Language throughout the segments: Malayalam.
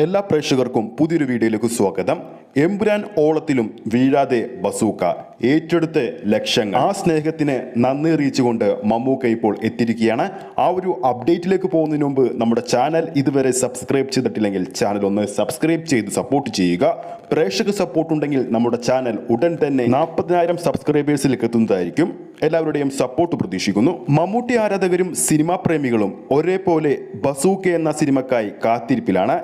എല്ലാ പ്രേക്ഷകർക്കും പുതിയൊരു വീഡിയോയിലേക്ക് സ്വാഗതം. എമ്പുരാൻ ഓളത്തിലും വീഴാതെ ബസൂക്ക ഏറ്റെടുത്ത് ലക്ഷങ്ങൾ. ആ സ്നേഹത്തിന് നന്ദി അറിയിച്ചുകൊണ്ട് മമ്മൂക്ക ഇപ്പോൾ എത്തിയിരിക്കുകയാണ്. ആ ഒരു അപ്ഡേറ്റിലേക്ക് പോകുന്നതിന് മുമ്പ് നമ്മുടെ ചാനൽ ഇതുവരെ സബ്സ്ക്രൈബ് ചെയ്തിട്ടില്ലെങ്കിൽ ചാനൽ ഒന്ന് സബ്സ്ക്രൈബ് ചെയ്ത് സപ്പോർട്ട് ചെയ്യുക. പ്രേക്ഷക സപ്പോർട്ട് ഉണ്ടെങ്കിൽ നമ്മുടെ ചാനൽ ഉടൻ തന്നെ 40,000 സബ്സ്ക്രൈബേഴ്സിലേക്ക് എത്തുന്നതായിരിക്കും. എല്ലാവരുടെയും സപ്പോർട്ട് പ്രതീക്ഷിക്കുന്നു. മമ്മൂട്ടി ആരാധകരും സിനിമാ പ്രേമികളും ഒരേപോലെ ബസൂക്ക എന്ന സിനിമക്കായി കാത്തിരിപ്പിലാണ്.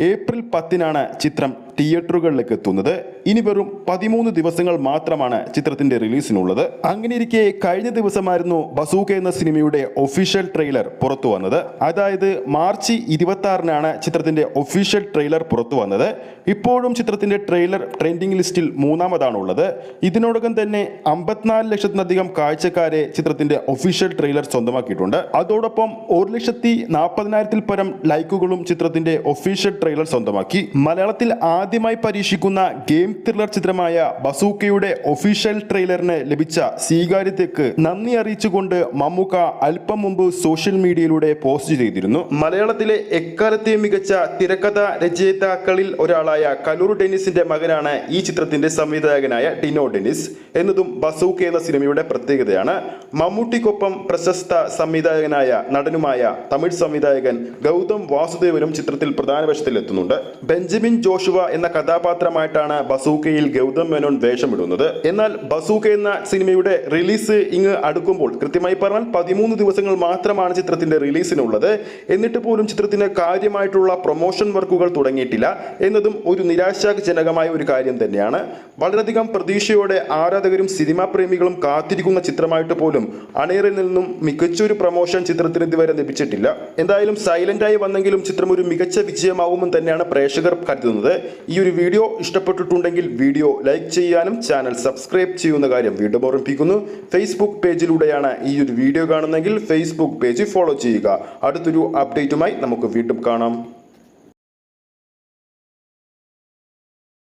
ഏപ്രിൽ 10-നാണ് ചിത്രം തിയേറ്ററുകളിലേക്ക് എത്തുന്നത്. ഇനി വെറും 13 ദിവസങ്ങൾ മാത്രമാണ് ചിത്രത്തിന്റെ റിലീസിനുള്ളത്. അങ്ങനെയിരിക്കെ കഴിഞ്ഞ ദിവസമായിരുന്നു ബസൂക്ക എന്ന സിനിമയുടെ ഒഫീഷ്യൽ ട്രെയിലർ പുറത്തു വന്നത്. അതായത് മാർച്ച് 26-നാണ് ചിത്രത്തിന്റെ ഒഫീഷ്യൽ ട്രെയിലർ പുറത്തു വന്നത്. ഇപ്പോഴും ചിത്രത്തിന്റെ ട്രെയിലർ ട്രെൻഡിംഗ് ലിസ്റ്റിൽ 3-മതാണുള്ളത്. ഇതിനോടകം തന്നെ 54 ലക്ഷത്തിലധികം കാഴ്ചക്കാരെ ചിത്രത്തിന്റെ ഒഫീഷ്യൽ ട്രെയിലർ സ്വന്തമാക്കിയിട്ടുണ്ട്. അതോടൊപ്പം 1,40,40,000-ൽ പരം ലൈക്കുകളും ചിത്രത്തിന്റെ ഒഫീഷ്യൽ ട്രെയിലർ സ്വന്തമാക്കി. മലയാളത്തിൽ ആദ്യമായി പരീക്ഷിക്കുന്ന ഗെയിം ത്രില്ലർ ചിത്രമായ ബസൂക്കയുടെ ഒഫീഷ്യൽ ട്രെയിലറിന് ലഭിച്ച സ്വീകാര്യതയ്ക്ക് നന്ദി അറിയിച്ചുകൊണ്ട് മമ്മൂക്ക അല്പം മുമ്പ് സോഷ്യൽ മീഡിയയിലൂടെ പോസ്റ്റ് ചെയ്തിരുന്നു. മലയാളത്തിലെ എക്കാലത്തെയും മികച്ച തിരക്കഥ രചയിതാക്കളിൽ ഒരാളായ കലൂർ ഡെന്നിസിന്റെ മകനാണ് ഈ ചിത്രത്തിന്റെ സംവിധായകനായ ടിനോ ഡെന്നിസ് എന്നതും ബസൂക്ക എന്ന സിനിമയുടെ പ്രത്യേകതയാണ്. മമ്മൂട്ടിക്കൊപ്പം പ്രശസ്ത സംവിധായകനായ നടനുമായ തമിഴ് സംവിധായകൻ ഗൗതം വാസുദേവനും ചിത്രത്തിൽ പ്രധാന വേഷത്തിലെത്തുന്നുണ്ട്. ബെഞ്ചമിൻ ജോഷുവ എന്ന കഥാപാത്രമായിട്ടാണ് ബസൂക്കയിൽ ഗൗതം മേനോൻ വേഷമിടുന്നത്. എന്നാൽ ബസൂക്ക എന്ന സിനിമയുടെ റിലീസ് ഇങ്ങ് അടുക്കുമ്പോൾ, കൃത്യമായി പറഞ്ഞാൽ 13 ദിവസങ്ങൾ മാത്രമാണ് ചിത്രത്തിന്റെ റിലീസിനുള്ളത്. എന്നിട്ട് പോലും ചിത്രത്തിന് കാര്യമായിട്ടുള്ള പ്രൊമോഷൻ വർക്കുകൾ തുടങ്ങിയിട്ടില്ല എന്നതും ഒരു നിരാശാജനകമായ ഒരു കാര്യം തന്നെയാണ്. വളരെയധികം പ്രതീക്ഷയോടെ ആരാധകരും സിനിമാ പ്രേമികളും കാത്തിരിക്കുന്ന ചിത്രമായിട്ട് പോലും അണിയറിൽ നിന്നും മികച്ചൊരു പ്രൊമോഷൻ ചിത്രത്തിന് ഇതുവരെ ലഭിച്ചിട്ടില്ല. എന്തായാലും സൈലന്റായി വന്നെങ്കിലും ചിത്രം ഒരു മികച്ച വിജയമാവുമെന്ന് തന്നെയാണ് പ്രേക്ഷകർ കരുതുന്നത്. ഈ ഒരു വീഡിയോ ഇഷ്ടപ്പെട്ടിട്ടുണ്ടെങ്കിൽ വീഡിയോ ലൈക്ക് ചെയ്യാനും ചാനൽ സബ്സ്ക്രൈബ് ചെയ്യുന്ന കാര്യം വീണ്ടും ഓർമ്മിപ്പിക്കുന്നു. ഫേസ്ബുക്ക് പേജിലൂടെയാണ് ഈ ഒരു വീഡിയോ കാണുന്നതെങ്കിൽ ഫേസ്ബുക്ക് പേജ് ഫോളോ ചെയ്യുക. അടുത്തൊരു അപ്ഡേറ്റുമായി നമുക്ക് വീണ്ടും കാണാം.